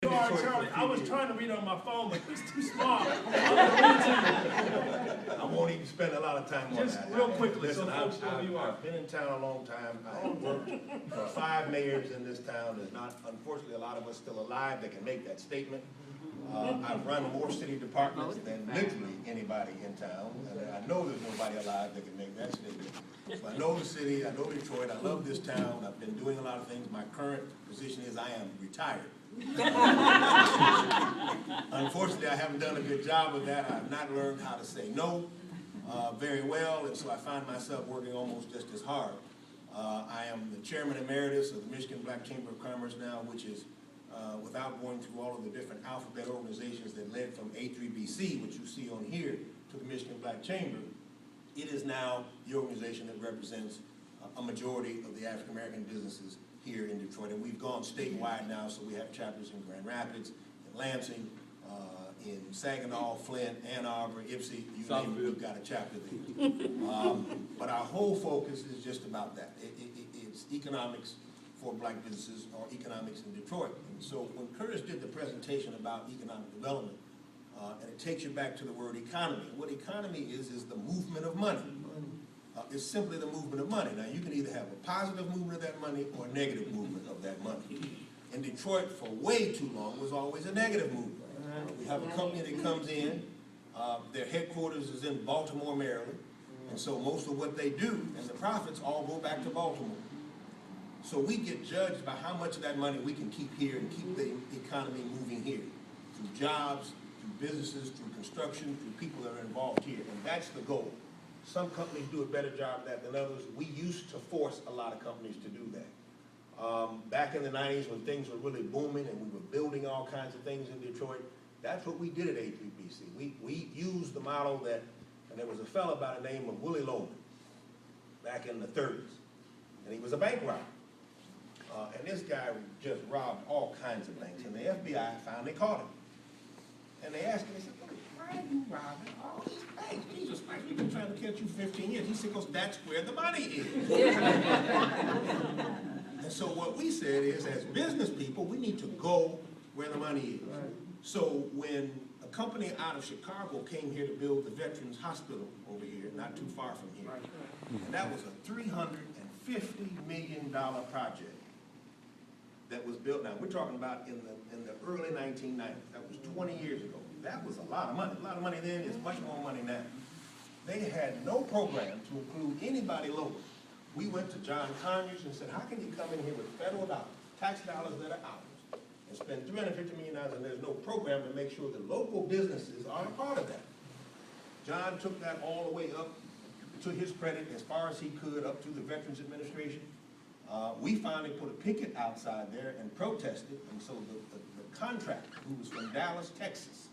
Sorry, Charlie, I was trying to read on my phone, but it's too small. I won't even spend a lot of time on that. Just real quickly, Listen, so folks know who you are. I've been in town a long time. I've worked for 5 mayors in this town. There's not, unfortunately, a lot of us still alive that can make that statement. I've run more city departments than literally anybody in town. And I know there's nobody alive that can make that statement. So I know the city, I know Detroit, I love this town. I've been doing a lot of things. My current position is I am retired. Unfortunately, I haven't done a good job of that. I have not learned how to say no very well, and so I find myself working almost just as hard. I am the chairman emeritus of the Michigan Black Chamber of Commerce now, which is, without going through all of the different alphabet organizations that led from A3BC, which you see on here, to the Michigan Black Chamber, it is now the organization that represents a majority of the African American businesses here in Detroit, and we've gone statewide now, so we have chapters in Grand Rapids, in Lansing, in Saginaw, Flint, Ann Arbor, Ypsi, you name it, we've got a chapter there. But our whole focus is just about that. It's economics for black businesses, or economics in Detroit. And so when Curtis did the presentation about economic development, and it takes you back to the word economy. What economy is the movement of money. It's simply the movement of money. Now, you can either have a positive movement of that money or a negative movement of that money. In Detroit, for way too long, was always a negative movement. We have a company that comes in, their headquarters is in Baltimore, Maryland, and so most of what they do and the profits all go back to Baltimore. So we get judged by how much of that money we can keep here and keep the economy moving here, through jobs, through businesses, through construction, through people that are involved here, and that's the goal. Some companies do a better job of that than others. We used to force a lot of companies to do that. Back in the 90s when things were really booming and we were building all kinds of things in Detroit, that's what we did at A3BC. We used the model that, and there was a fellow by the name of Willie Loman back in the 30s, and he was a bank robber. And this guy just robbed all kinds of things, and the FBI finally caught him. And they asked him, they said, why are you robbing all these banks? Jesus Christ, we've been trying to catch you for 15 years. He said, because that's where the money is. And so what we said is, as business people, we need to go where the money is. So when a company out of Chicago came here to build the Veterans Hospital over here, not too far from here, and that was a $350 million project that was built. Now, we're talking about in the early 1990s. That was 20 years ago. That was a lot of money. A lot of money then is much more money now. They had no program to include anybody local. We went to John Conyers and said, how can you come in here with federal dollars, tax dollars that are ours, and spend $350 million and there's no program to make sure that local businesses are a part of that? John took that all the way up, to his credit, as far as he could, up to the Veterans Administration. We finally put a picket outside there and protested, and so the contractor, who was from Dallas, Texas,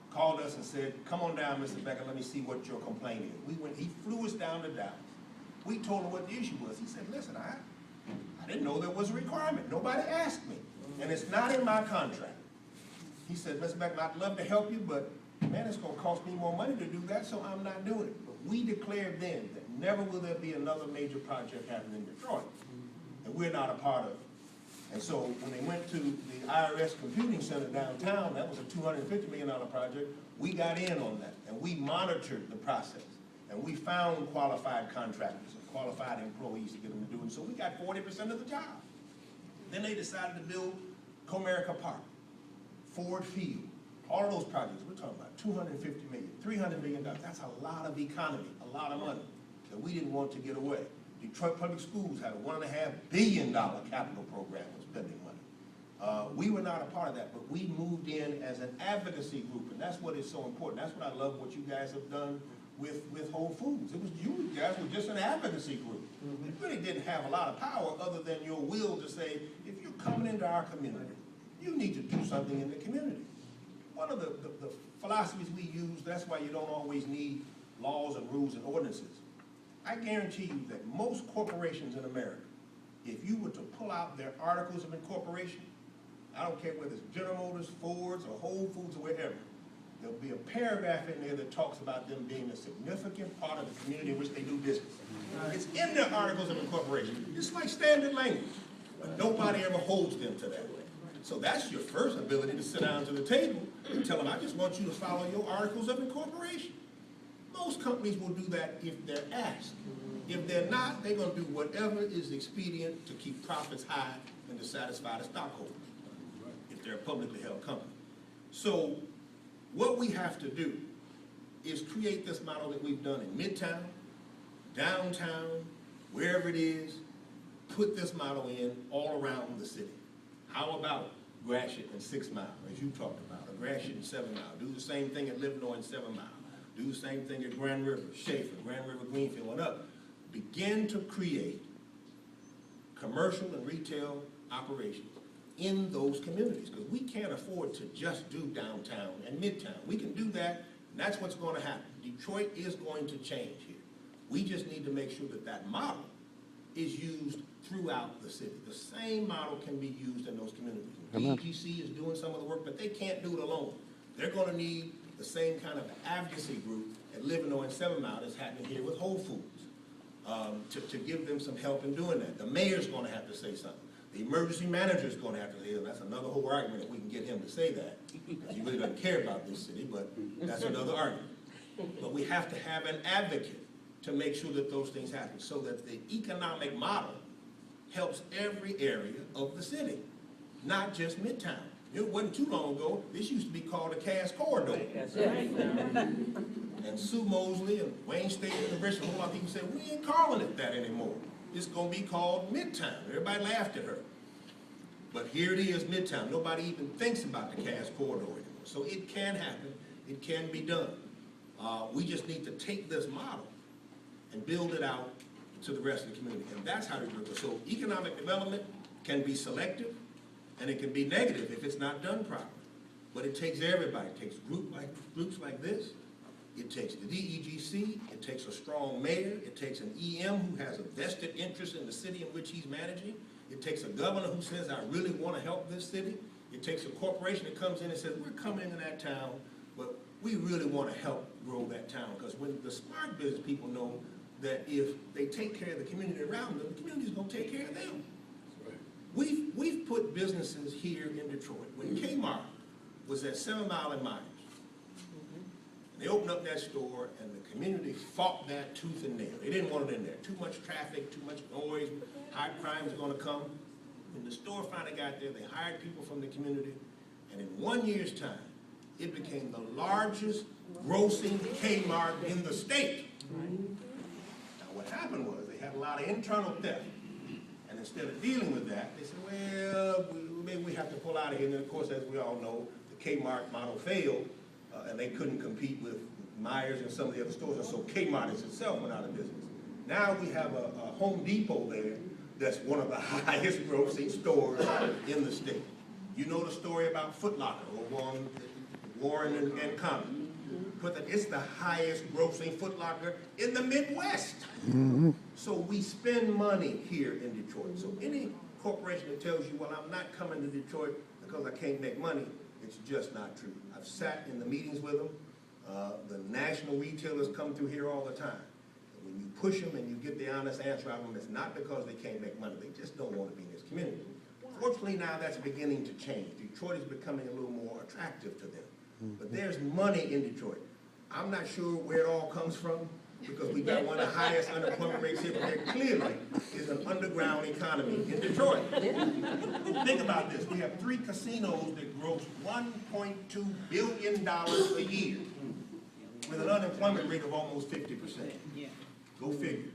called us and said, come on down, Mr. Beckham, let me see what your complaint is. He flew us down to Dallas. We told him what the issue was. He said, listen, I didn't know there was a requirement. Nobody asked me, and it's not in my contract. He said, Mr. Beckham, I'd love to help you, but man, it's going to cost me more money to do that, so I'm not doing it. But we declared then that never will there be another major project happening in Detroit, and we're not a part of it. And so when they went to the IRS Computing Center downtown, that was a $250 million project, we got in on that, and we monitored the process, and we found qualified contractors and qualified employees to get them to do it, so we got 40% of the job. Then they decided to build Comerica Park, Ford Field, all of those projects. We're talking about $250 million, $300 million. That's a lot of economy, a lot of money that we didn't want to get away. Detroit Public Schools had a $1.5 billion capital program of spending money. We were not a part of that, but we moved in as an advocacy group, and that's what is so important. That's what I love what you guys have done with Whole Foods. It was you guys were just an advocacy group. You really didn't have a lot of power other than your will to say, if you're coming into our community, you need to do something in the community. One of the philosophies we use, that's why you don't always need laws and rules and ordinances. I guarantee you that most corporations in America, if you were to pull out their articles of incorporation, I don't care whether it's General Motors, Ford's, or Whole Foods, or wherever, there'll be a paragraph in there that talks about them being a significant part of the community in which they do business. It's in their articles of incorporation. It's like standard language, but nobody ever holds them to that. So that's your first ability to sit down to the table and tell them, I just want you to follow your articles of incorporation. Most companies will do that if they're asked. If they're not, they're going to do whatever is expedient to keep profits high and to satisfy the stockholders, if they're a publicly held company. So what we have to do is create this model that we've done in Midtown, downtown, wherever it is, put this model in all around the city. How about Gratiot and 6 Mile, as you talked about, or Gratiot and 7 Mile? Do the same thing at Livernois and 7 Mile. Do the same thing at Grand River, Schaefer, Grand River, Greenfield, and up. Begin to create commercial and retail operations in those communities, because we can't afford to just do downtown and midtown. We can do that, and that's what's going to happen. Detroit is going to change here. We just need to make sure that that model is used throughout the city. The same model can be used in those communities. DEGC is doing some of the work, but they can't do it alone. They're going to need the same kind of advocacy group at Livernois and 7 Mile that's happening here with Whole Foods, to give them some help in doing that. The mayor's going to have to say something. The emergency manager's going to have to say it. That's another whole argument if we can get him to say that. He really doesn't care about this city, but that's another argument. But we have to have an advocate to make sure that those things happen, so that the economic model helps every area of the city, not just Midtown. It wasn't too long ago, this used to be called the Cass Corridor. And Sue Mosley and Wayne State University, a whole lot of people said, we ain't calling it that anymore. It's going to be called Midtown. Everybody laughed at her. But here it is, Midtown. Nobody even thinks about the Cass Corridor anymore. So it can happen. It can be done. We just need to take this model and build it out to the rest of the community. And that's how we do it. So economic development can be selective, and it can be negative if it's not done properly. But it takes everybody. It takes groups like this. It takes the DEGC. It takes a strong mayor. It takes an EM who has a vested interest in the city in which he's managing. It takes a governor who says, I really want to help this city. It takes a corporation that comes in and says, we're coming into that town, but we really want to help grow that town. Because when the smart business people know that if they take care of the community around them, the community's going to take care of them. We've put businesses here in Detroit. When Kmart was at 7 Mile and Myers, they opened up that store, and the community fought that tooth and nail. They didn't want it in there. Too much traffic, too much noise, high crime is going to come. When the store finally got there, they hired people from the community, and in 1 year's time, it became the largest grossing Kmart in the state. Now, what happened was they had a lot of internal theft. And instead of dealing with that, they said, well, maybe we have to pull out of here. And then, of course, as we all know, the Kmart model failed, and they couldn't compete with Myers and some of the other stores. And so Kmart itself went out of business. Now we have a Home Depot there that's one of the highest grossing stores in the state. You know the story about Foot Locker over on Warren and Common. It's the highest grossing Foot Locker in the Midwest. So we spend money here in Detroit. So any corporation that tells you, well, I'm not coming to Detroit because I can't make money, it's just not true. I've sat in the meetings with them. The national retailers come through here all the time. And when you push them and you get the honest answer out of them, it's not because they can't make money. They just don't want to be in this community. Fortunately, now that's beginning to change. Detroit is becoming a little more attractive to them. But there's money in Detroit. I'm not sure where it all comes from, because we've got one of the highest unemployment rates here, but there clearly is an underground economy in Detroit. Think about this. We have 3 casinos that gross $1.2 billion a year with an unemployment rate of almost 50%. Go figure.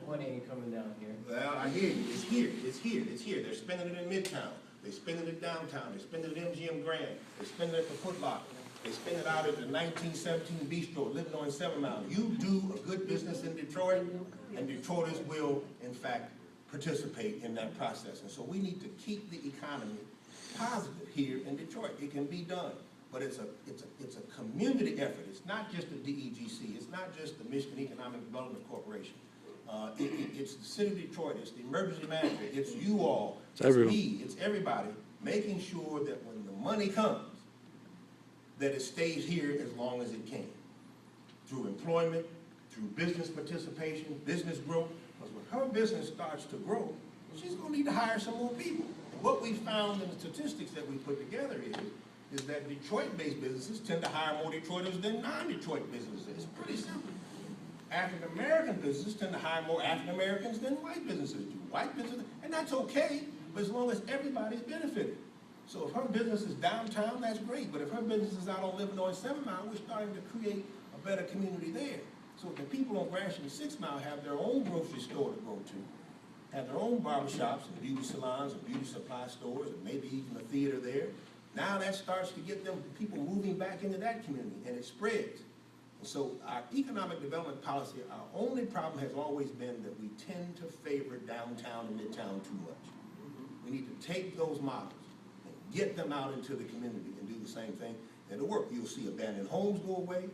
Money ain't coming down here. Well, I hear you. It's here. It's here. It's here. They're spending it in Midtown. They're spending it downtown. They're spending it at MGM Grand. They're spending it for Foot Locker. They spend it out at the 1917 Bistro, Livernois and 7 Mile. You do a good business in Detroit, and Detroiters will, in fact, participate in that process. And so we need to keep the economy positive here in Detroit. It can be done, but it's a community effort. It's not just the DEGC. It's not just the Michigan Economic Development Corporation. It's the city of Detroit. It's the emergency manager. It's you all. It's me. It's everybody making sure that when the money comes, that it stays here as long as it can, through employment, through business participation, business growth. Because when her business starts to grow, she's going to need to hire some more people. What we found in the statistics that we put together is that Detroit-based businesses tend to hire more Detroiters than non-Detroit businesses. It's pretty simple. African-American businesses tend to hire more African-Americans than white businesses do. White businesses, and that's okay, but as long as everybody's benefited. So if her business is downtown, that's great, but if her business is out on Livernois 7 Mile, we're starting to create a better community there. So if the people on Gratiot 6 Mile have their own grocery store to go to, have their own barbershops and beauty salons and beauty supply stores, and maybe even a theater there, now that starts to get them people moving back into that community, and it spreads. And so our economic development policy, our only problem has always been that we tend to favor downtown and midtown too much. We need to take those models and get them out into the community and do the same thing, and it'll work. You'll see abandoned homes go away,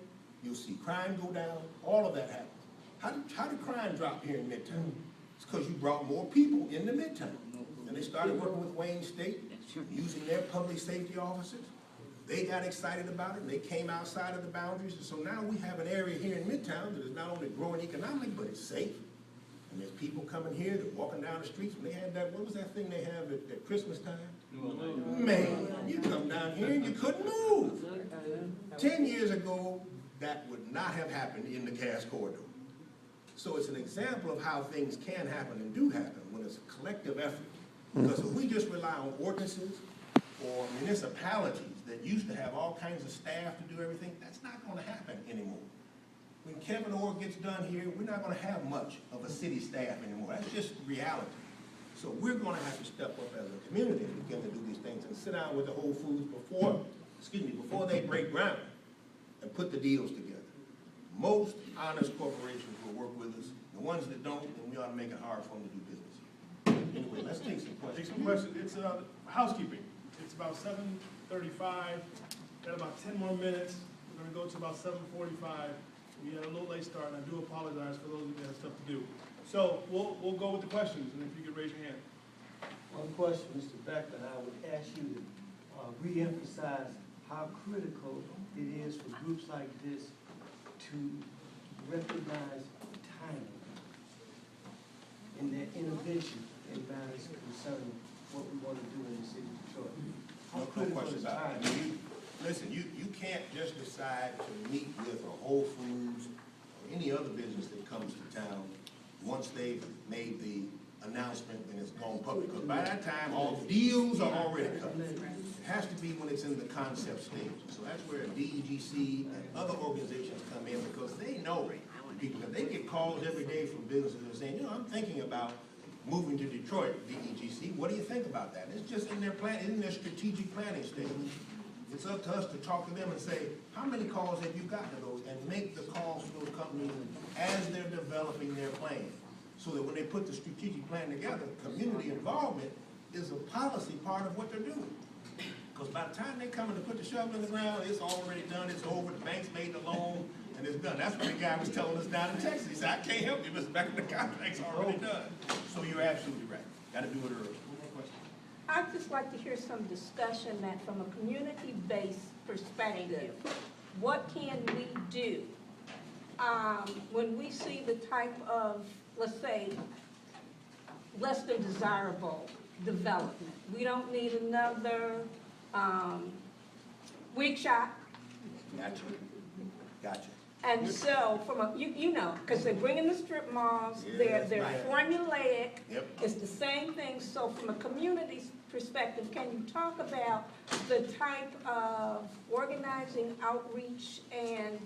you'll see crime go down, all of that happens. How did crime drop here in Midtown? It's because you brought more people into Midtown. And they started working with Wayne State, using their public safety officers. They got excited about it, and they came outside of the boundaries. And so now we have an area here in Midtown that is not only growing economically, but it's safe. And there's people coming here, they're walking down the streets, and they had that, what was that thing they have at Christmas time? Man, you come down here and you couldn't move. 10 years ago, that would not have happened in the gas corridor. So it's an example of how things can happen and do happen when it's a collective effort. Because if we just rely on ordinances or municipalities that used to have all kinds of staff to do everything, that's not going to happen anymore. When Kevin Orr gets done here, we're not going to have much of a city staff anymore. That's just reality. So we're going to have to step up as a community and begin to do these things and sit down with the Whole Foods before they break ground and put the deals together. Most honest corporations will work with us. The ones that don't, then we ought to make it hard for them to do business here. Anyway, let's take some questions. Take some questions. It's housekeeping. It's about 7:35. Got about 10 more minutes. We're going to go to about 7:45. We had a little late start, and I do apologize for those of you that have stuff to do. So we'll go with the questions, and if you could raise your hand. One question, Mr. Beckham, I would ask you to re-emphasize how critical it is for groups like this to recognize timing in their innovation in matters concerning what we want to do in the city of Detroit. How No critical question is about it. timing? Listen, you can't just decide to meet with a Whole Foods or any other business that comes to town once they've made the announcement and it's gone public. Because by that time, all the deals are already cut. It has to be when it's in the concept stage. So that's where DEGC and other organizations come in, because they know people. They get calls every day from businesses that are saying, I'm thinking about moving to Detroit, DEGC. What do you think about that? It's just in their strategic planning stage. It's up to us to talk to them and say, how many calls have you gotten to those? And make the calls to those companies as they're developing their plan. So that when they put the strategic plan together, community involvement is a policy part of what they're doing. Because by the time they come in to put the shovel in the ground, it's already done, it's over, the bank's made the loan, and it's done. That's what the guy was telling us down in Texas. He said, I can't help you, Mr. Beckman, the contract's already done. So you're absolutely right. Got to do it early. I'd just like to hear some discussion that from a community-based perspective, what can we do when we see the type of, let's say, less than desirable development? We don't need another wig shop. Gotcha. And so, from a, you know, because they're bringing the strip malls, they're right. formulaic. Yep. It's the same thing. So from a community perspective, can you talk about the type of organizing, outreach, and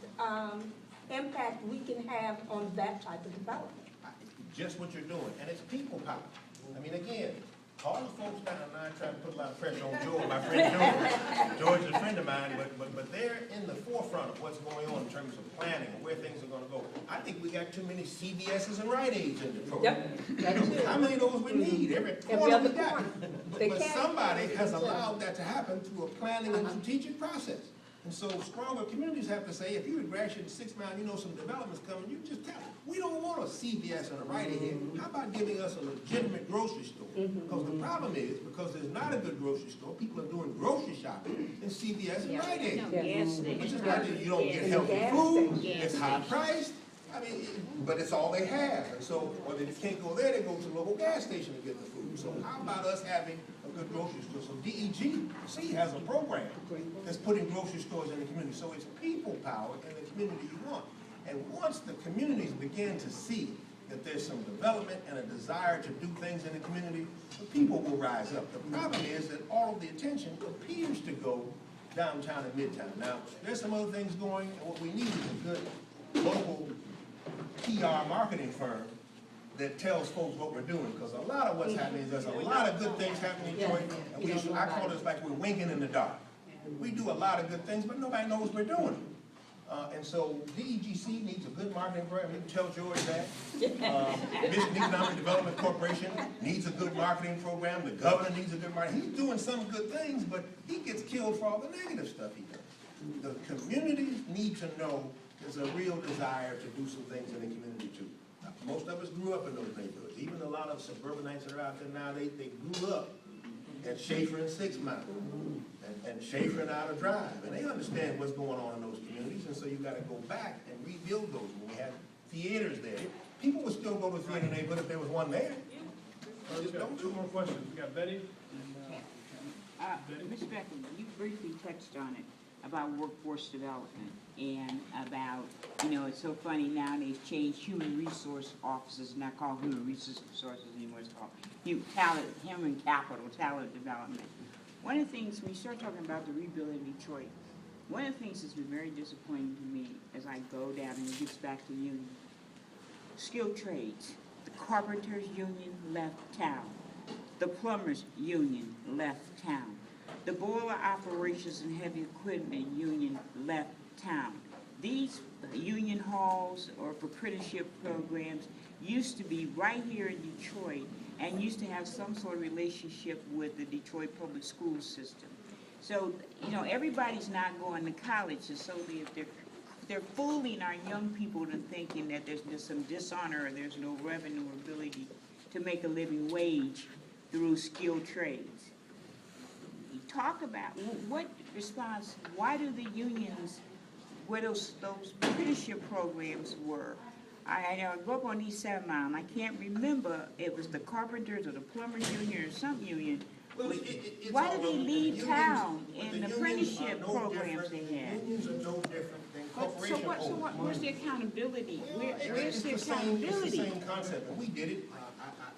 impact we can have on that type of development? Just what you're doing, and it's people power. I mean, again, call the folks down. I'm not trying to put a lot of pressure on George, my friend George. George is a friend of mine, but they're in the forefront of what's going on in terms of planning and where things are going to go. I think we got too many CVS's and Rite Aids in Detroit. Yep. How many of those we need? Every corner we got. corner. But somebody has allowed that to happen through a planning and strategic process. And so stronger communities have to say, if you're in Gratiot 6 Mile, you know some development's coming, you just tell them, we don't want a CVS and a Rite Aid. How about giving us a legitimate grocery store? Because the problem is, because there's not a good grocery store, people are doing grocery shopping in CVS and Rite Aid. It's just not that you don't get healthy food, it's high priced. I mean, but it's all they have. And so, or they can't go there, they go to the local gas station to get the food. So how about us having a good grocery stores. So DEGC has a program that's putting grocery stores in the community. So it's people power in the community you want. And once the communities begin to see that there's some development and a desire to do things in the community, the people will rise up. The problem is that all of the attention appears to go downtown and midtown. Now, there's some other things going, and what we need is a good local PR marketing firm that tells folks what we're doing, because a lot of what's happening is there's a lot of good things happening in Detroit, and I call this like we're winking in the dark. We do a lot of good things, but nobody knows we're doing them. And so DEGC needs a good marketing program. You can tell George that. Michigan Economic Development Corporation needs a good marketing program. The governor needs a good marketing. He's doing some good things, but he gets killed for all the negative stuff he does. The communities need to know there's a real desire to do some things in the community too. Now, most of us grew up in those neighborhoods. Even a lot of suburbanites that are out there now, they grew up at Schaefer and 6 Mile. And Schaefer and Outer Drive, and they understand what's going on in those communities, and so you gotta go back and rebuild those. When we had theaters there, people would still go to the theater neighborhood if there was one there. Just got two more questions. We got Betty. Ms. Beckham, you briefly touched on it about workforce development and about, it's so funny now they've changed human resource officers, not called human resources anymore, it's called human capital, talent development. One of the things, when you start talking about the rebuilding Detroit, one of the things that's been very disappointing to me as I go down, and it gets back to union, skilled trades. The carpenters union left town. The plumbers union left town. The boiler operations and heavy equipment union left town. These union halls or apprenticeship programs used to be right here in Detroit and used to have some sort of relationship with the Detroit public school system. So, everybody's not going to college, and so they're fooling our young people into thinking that there's some dishonor or there's no revenue or ability to make a living wage through skilled trades. Talk about what response, why do the unions, where those apprenticeship programs were? I grew up on East 7 Mile, and I can't remember it was the carpenters or the plumbers union or some union. Well, Why do they leave town in the apprenticeship programs they had? Unions are no different than corporation owners. Where's the accountability? Where's the It's accountability? the same concept, and we did it.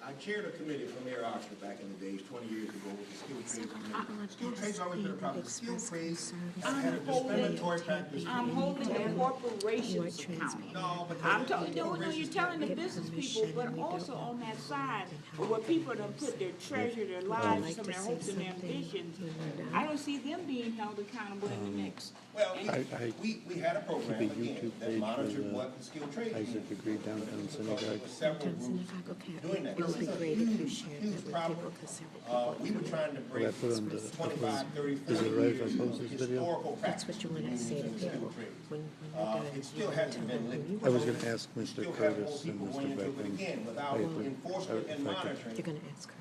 I chaired a committee from Mayor Oxford back in the days, 20 years ago, with the skilled trades committee. Skilled trades always been a problem. Skilled trades had a discriminatory practice. I'm holding the corporations accountable. No, but I'm telling you're telling the business people, but also on that side, where people that put their treasure, their lives, some of their hopes and ambitions, I don't see them being held accountable in the mix. Well, we had a program, Could be again, YouTube that page monitored with, what the skilled trades Isaac unions agreed did. downtown Because synagogue. there were several groups doing that. It would be great if you shared Huge that with problem. people, because several We were trying to break I put on the, 25, 30, 40 is it right if I years post of this video? historical That's practice what you want to say to in the people. skilled trades. When you're done, It still hasn't been licked. I was gonna ask Mr. Still have more Curtis and people Mr. going into it, but Beckham. again, without enforcement and monitoring, you're going to ask her.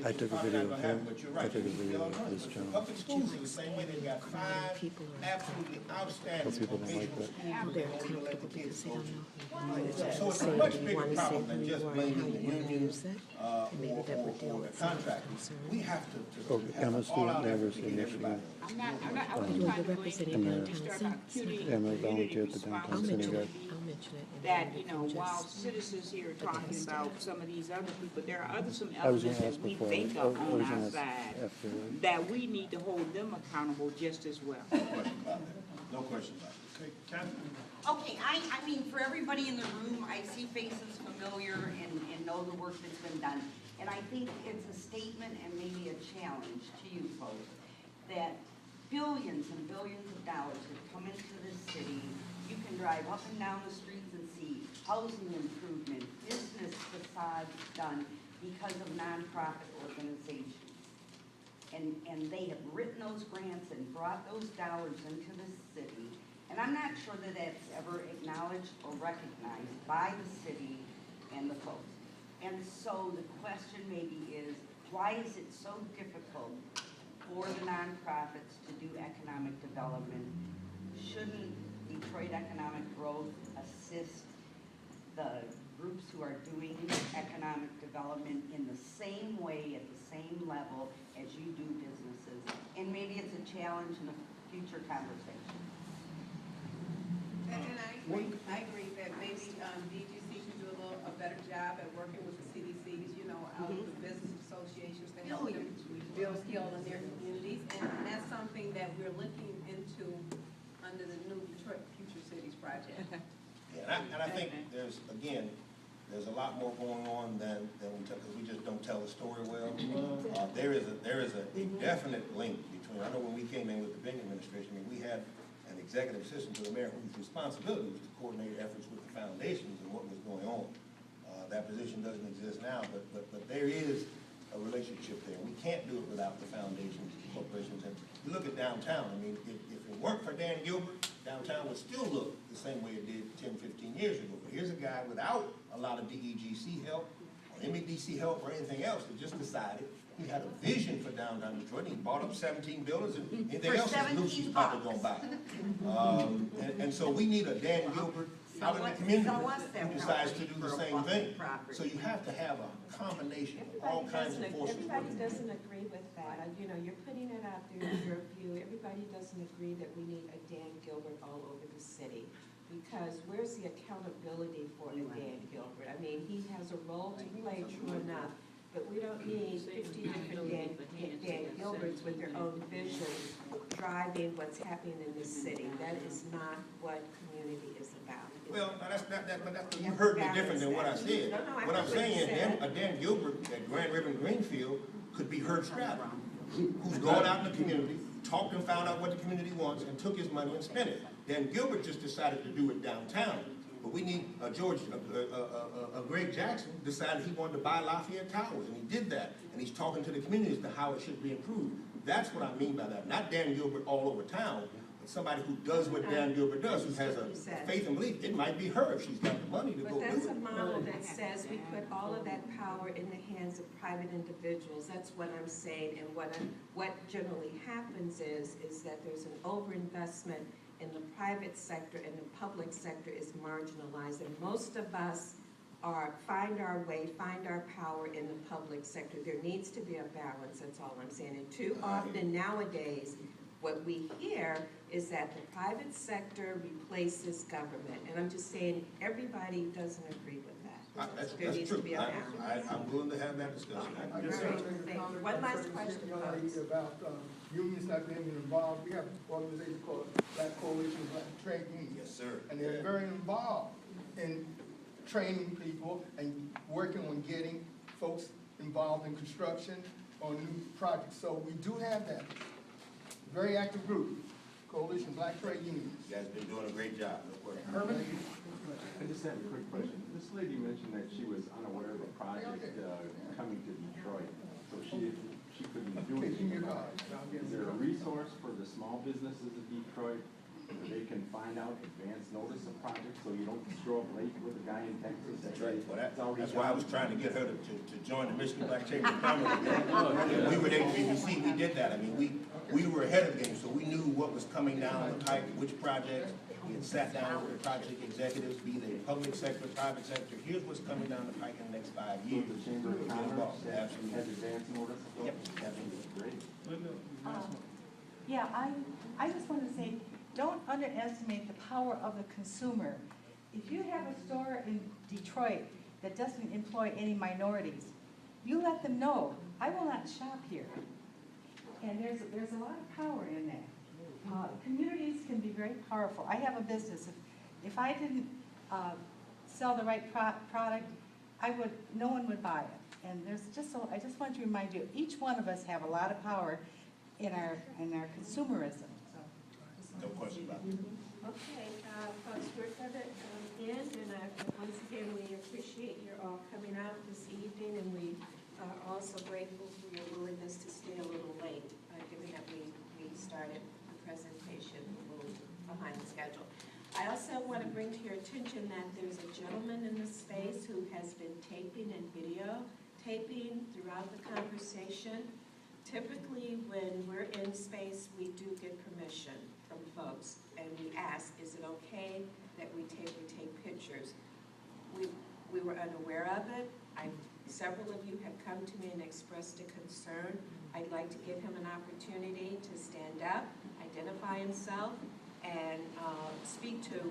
I took a video of him. but you're I right. took a you need to video be of honest. this But channel. Public schools are the same way. They've got 5 People are absolutely outstanding Hope people don't like vocational that. schools How that they're don't even let the comfortable kids because they go don't to. know So it's a say, much do you bigger want to say problem who than you just are and blaming how the you want to unions use it. or And maybe that would deal the with some of the contractors. concerns. We have to Okay, have I'm a an student all-out at effort to University of get Michigan. everybody. I wasn't You're trying to do representing anything downtown to start center. imputing I'm a community volunteer at the downtown I'll mention synagogue. it. I'll mention it. and that, then you can know, just- while citizens here are talking about some of these other people, there are some I was elements gonna that ask we before, think I are was on gonna our ask side, after. that we need to hold them accountable just as well. No question about that. No question about it. Okay, Catherine. Okay, I mean, for everybody in the room, I see faces familiar and know the work that's been done. And I think it's a statement and maybe a challenge to you folks that billions and billions of dollars have come into this city. You can drive up and down the streets and see housing improvement, business facades done because of nonprofit organizations. And they have written those grants and brought those dollars into the city. And I'm not sure that that's ever acknowledged or recognized by the city and the folks. And so the question maybe is, why is it so difficult for the nonprofits to do economic development? Shouldn't Detroit Economic Growth assist the groups who are doing economic development in the same way, at the same level as you do businesses. And maybe it's a challenge in a future conversation. And I agree that maybe DGC should do a better job at working with the CDCs, you know, out of the business associations to help them build skill in their communities. And that's something that we're looking into under the new Detroit Future Cities project. Yeah, and I think there's a lot more going on than we tell, because we just don't tell the story well. There is a definite link between, I know when we came in with the Beckham administration, I mean, we had an executive assistant to the mayor whose responsibility was to coordinate efforts with the foundations and what was going on. That position doesn't exist now, but there is a relationship there. We can't do it without the foundations, corporations. And you look at downtown, I mean, if it weren't for Dan Gilbert, downtown would still look the same way it did 10, 15 years ago. But here's a guy without a lot of DEGC help, or MEDC help, or anything else that just decided he had a vision for downtown Detroit, and he bought up 17 buildings, and anything else is loose, he's probably gonna buy. And so we need a Dan Gilbert out in the community who decides to do the same thing. So you have to have a combination of all kinds of forces. Everybody doesn't agree with that. You know, you're putting it out there in your view. Everybody doesn't agree that we need a Dan Gilbert all over the city. Because where's the accountability for a Dan Gilbert? I mean, he has a role to play, true enough, but we don't need 50 different Dan Gilberts with their own vision driving what's happening in this city. That is not what community is about. Well, you heard me different than what I said. No, What I'm saying is a Dan Gilbert at Grand River and Greenfield could be Herb Stratton, who's going out in the community, talked and found out what the community wants, and took his money and spent it. Dan Gilbert just decided to do it downtown. But we need Greg Jackson decided he wanted to buy Lafayette Towers, and he did that. And he's talking to the community as to how it should be improved. That's what I mean by that. Not Dan Gilbert all over town, but somebody who does what Dan Gilbert does, who has a faith and belief. It might be her if she's got the money to go do it. But that's a model that says we put all of that power in the hands of private individuals. That's what I'm saying. And what generally happens is that there's an overinvestment in the private sector, and the public sector is marginalized. And most of us find our way, find our power in the public sector. There needs to be a balance, that's all I'm saying. And too often nowadays, what we hear is that the private sector replaces government. And I'm just saying, everybody doesn't agree with that. There needs to be a balance. I'm willing to have that discussion. Yes, sir. One last question, folks. About unions not being involved. We have an organization called Black Coalition of Black Trade Unions. Yes, sir. And they're very involved in training people and working on getting folks involved in construction on new projects. So we do have that. Very active group, Coalition of Black Trade Unions. You guys been doing a great job. Herman? I just have a quick question. This lady mentioned that she was unaware of a project coming to Detroit, so she couldn't do it. Is there a resource for the small businesses of Detroit where they can find out advance notice of projects so you don't show up late with a guy in Texas? That's right. Well, that's why I was trying to get her to join the Michigan Black Chamber of Commerce. We were at HBBC, we did that. I mean, we were ahead of the game, so we knew what was coming down the pipe, which projects. We had sat down with the project executives, be they public sector, private sector. Here's what's coming down the pike in the next 5 years. The Chamber of Commerce has Absolutely. advance notice? Yep, absolutely. Great. Yeah, I just want to say, don't underestimate the power of the consumer. If you have a store in Detroit that doesn't employ any minorities, you let them know, I will not shop here. And there's a lot of power in that. Communities can be very powerful. I have a business. If I didn't sell the right product, no one would buy it. And I just want to remind you, each one of us have a lot of power in our consumerism. No question about it. Okay, folks, we're going to end, and once again, we appreciate your all coming out this evening, and we are also grateful for your willingness to stay a little late, given that we started the presentation a little behind the schedule. I also want to bring to your attention that there's a gentleman in the space who has been taping and videotaping throughout the conversation. Typically, when we're in space, we do get permission from folks, and we ask, is it okay that we take pictures? we were unaware of it. Several of you have come to me and expressed a concern. I'd like to give him an opportunity to stand up, identify himself, and speak to